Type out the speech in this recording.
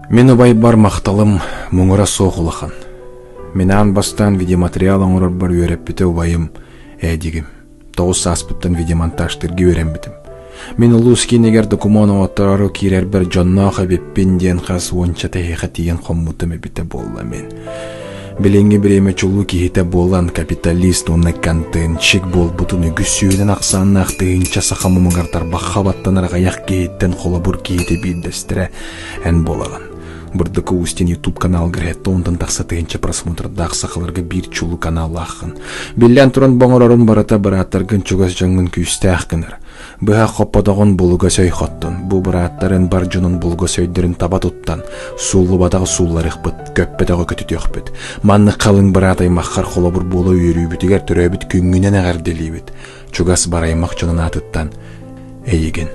Мен обай бар мақталым мұңыра соғылақан. Менан бастан видеоматериал оңырыр бар үйреппіте обайым әдігім. 9 сааспыттан видеомонтажтырги өрембітім. Мен улуски негер документ оттарары кирер бір жоннаға беппен ден қас онча тәйіға тиген қоммутым әбіте болла мен. Біленге біреме чулу кейте болан капиталист онна кантын чек бол бұтын үгі сүйден ақсанын ақтығынша сақамымығартар баққабаттан арғаяқ кейттен қолабыр кейте бейдестірі ән болаған. Бұрдықы устен YouTube канал гіретті ондан тақсатығынша просмотрда ақсақыларға бір чулу канал ақын. Беллән тұран боңырарын барата бараттарғын чугас жаңын күйісті аққыныр. Бұға қоппадағын бұлыға сөй қоттын. Бұ бараттарын бар жонын бұлыға сөйдерін таба тұттан. Сулы бадағы сулар иқпыт, көппедағы көтіт өқпіт. Манны қалың баратай маққар қола бір болы үйірі бүтігер түрі өбіт күнгінен ағар делейбіт. Чугас бараймақ жонын атыттан. Әйеген.